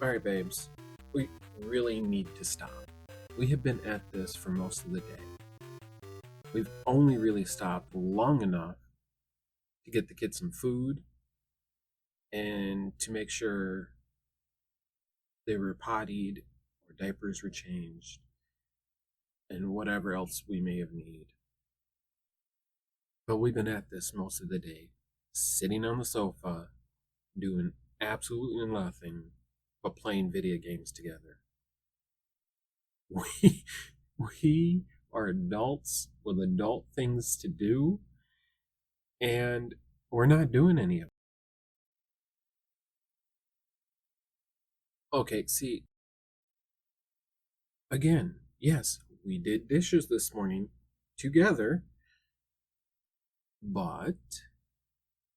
Alright, babes. We really need to stop. We have been at this for most of the day. We've only really stopped long enough to get the kids some food and to make sure they were pottied or diapers were changed and whatever else we may have needed. But we've been at this most of the day, sitting on the sofa, doing absolutely nothing but playing video games together. We we are adults with adult things to do, and we're not doing any of it. Okay, see, again, yes, we did dishes this morning together, but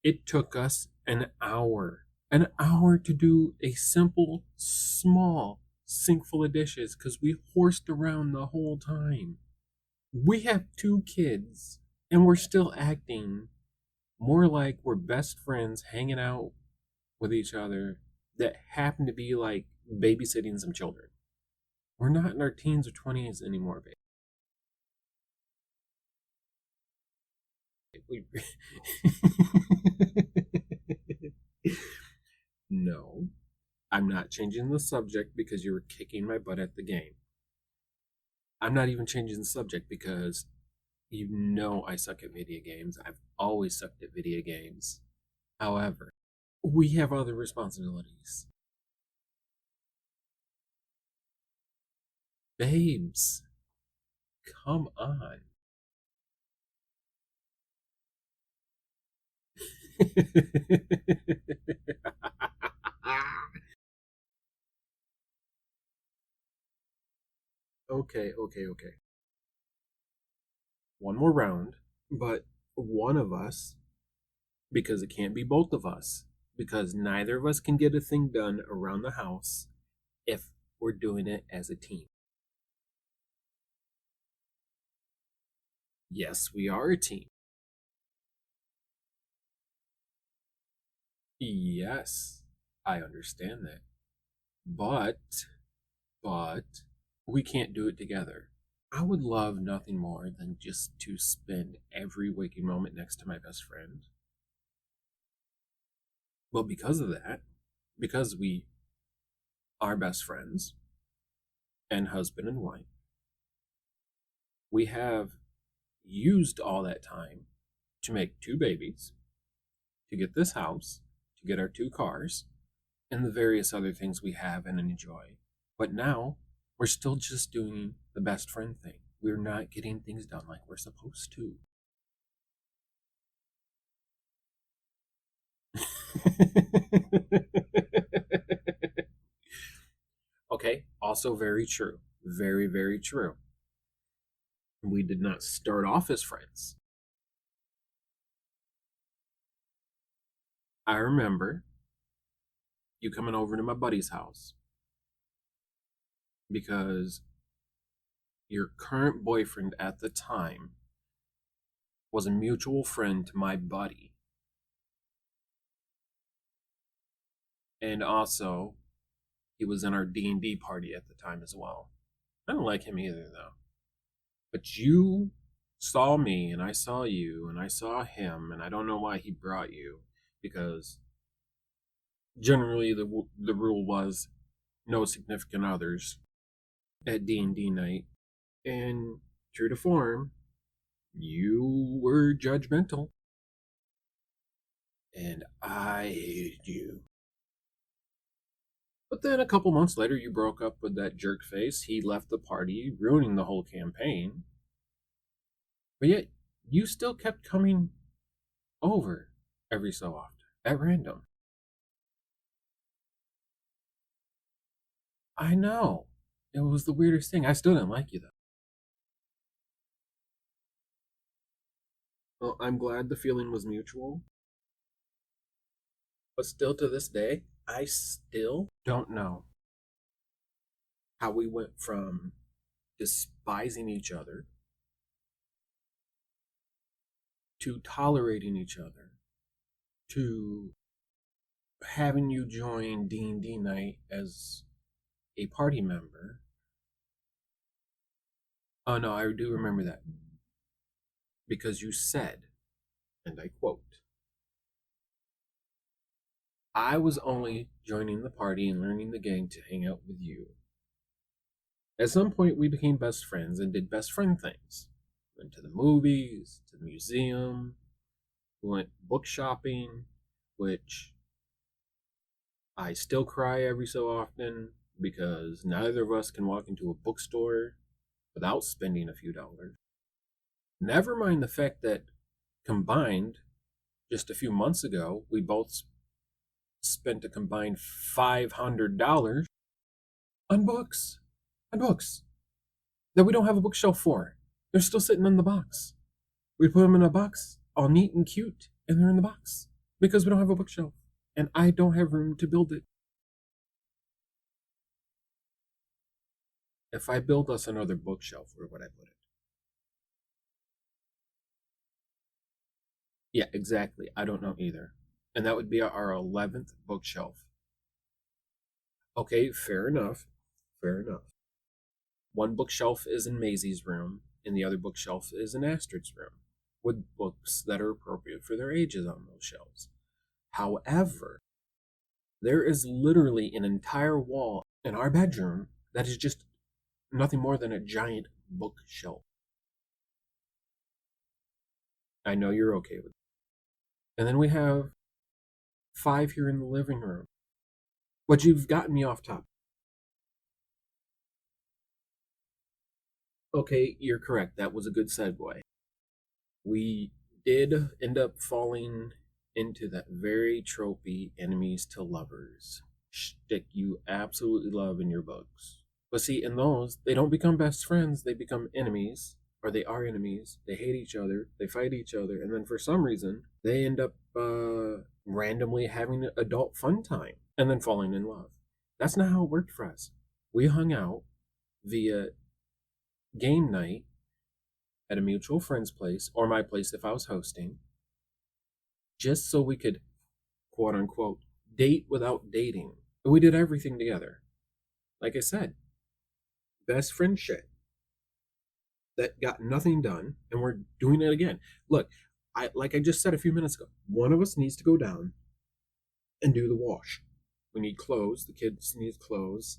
it took us an hour to do a simple, small sink full of dishes because we horsed around the whole time. We have two kids, and we're still acting more like we're best friends hanging out with each other that happen to be like babysitting some children. We're not in our teens or 20s anymore, babe. We... No, I'm not changing the subject because you were kicking my butt at the game. I'm not even changing the subject because you know I suck at video games. I've always sucked at video games. However, we have other responsibilities. Babes, come on. Okay. One more round, but one of us, because it can't be both of us, because neither of us can get a thing done around the house if we're doing it as a team. Yes, we are a team. Yes, I understand that. But, we can't do it together. I would love nothing more than just to spend every waking moment next to my best friend. Well, because of that, because we are best friends and husband and wife, we have used all that time to make two babies, to get this house, to get our two cars, and the various other things we have and enjoy. But now, we're still just doing the best friend thing. We're not getting things done like we're supposed to. Okay, also very true. Very true. We did not start off as friends. I remember you coming over to my buddy's house because your current boyfriend at the time was a mutual friend to my buddy. And also, he was in our D&D party at the time as well. I don't like him either, though. But you saw me, and I saw you, and I saw him, and I don't know why he brought you, because generally the rule was no significant others at D&D night. And true to form, you were judgmental, and I hated you. But then a couple months later, you broke up with that jerk face. He left the party, ruining the whole campaign. But yet, you still kept coming over every so often, at random. I know. It was the weirdest thing. I still didn't like you, though. Well, I'm glad the feeling was mutual. But still to this day, I still don't know how we went from despising each other to tolerating each other to having you join D&D night as a party member. Oh no, I do remember that because you said, and I quote, I was only joining the party and learning the gang to hang out with you. At some point, we became best friends and did best friend things. Went to the movies, to the museum, we went book shopping, which I still cry every so often because neither of us can walk into a bookstore without spending a few dollars. Never mind the fact that combined, just a few months ago, we both spent a combined $500 on books. On books that we don't have a bookshelf for. They're still sitting in the box. We put them in a box, all neat and cute, and they're in the box because we don't have a bookshelf. And I don't have room to build it. If I build us another bookshelf, where would I put it? Yeah, exactly. I don't know either. And that would be our 11th bookshelf. Okay, fair enough. Fair enough. One bookshelf is in Maisie's room, and the other bookshelf is in Astrid's room, with books that are appropriate for their ages on those shelves. However, there is literally an entire wall in our bedroom that is just nothing more than a giant bookshelf. I know you're okay with it. And then we have 5 here in the living room. But you've gotten me off topic. Okay, you're correct. That was a good segue. We did end up falling into that very tropey enemies to lovers shtick you absolutely love in your books. But see, in those, they don't become best friends, they become enemies, or they are enemies. They hate each other, they fight each other, and then for some reason, they end up randomly having an adult fun time and then falling in love. That's not how it worked for us. We hung out via game night at a mutual friend's place, or my place if I was hosting, just so we could, quote unquote, date without dating. We did everything together. Like I said, best friend shit that got nothing done, and we're doing it again. Look, like I just said a few minutes ago, one of us needs to go down and do the wash. We need clothes. The kids need clothes,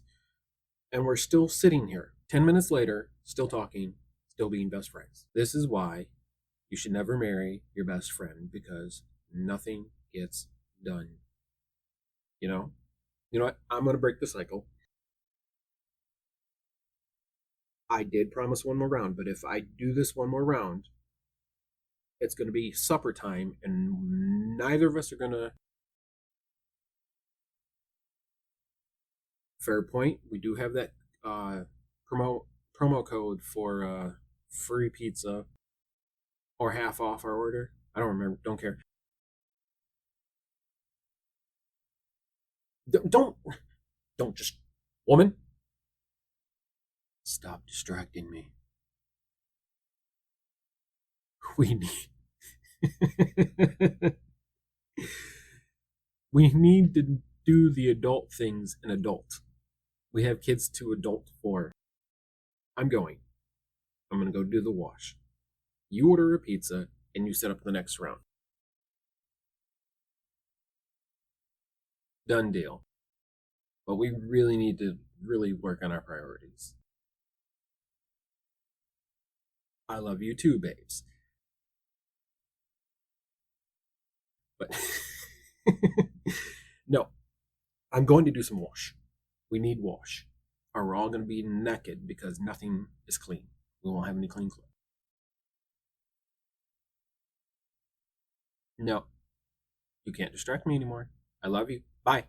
and we're still sitting here 10 minutes later, still talking, still being best friends. This is why you should never marry your best friend, because nothing gets done. You know? You know what? I'm going to break the cycle. I did promise one more round, but if I do this one more round, it's going to be supper time, and neither of us are going to. Fair point. We do have that promo promo code for free pizza or half off our order. I don't remember. Don't care. Don't don't just, woman, stop distracting me. We need we need to do the adult things in adult. We have kids to adult for. I'm going. I'm going to go do the wash. You order a pizza and you set up the next round. Done deal. But we really need to really work on our priorities. I love you too, babes. But no, I'm going to do some wash. We need wash. Or we're all going to be naked because nothing is clean. We won't have any clean clothes. No, you can't distract me anymore. I love you. Bye.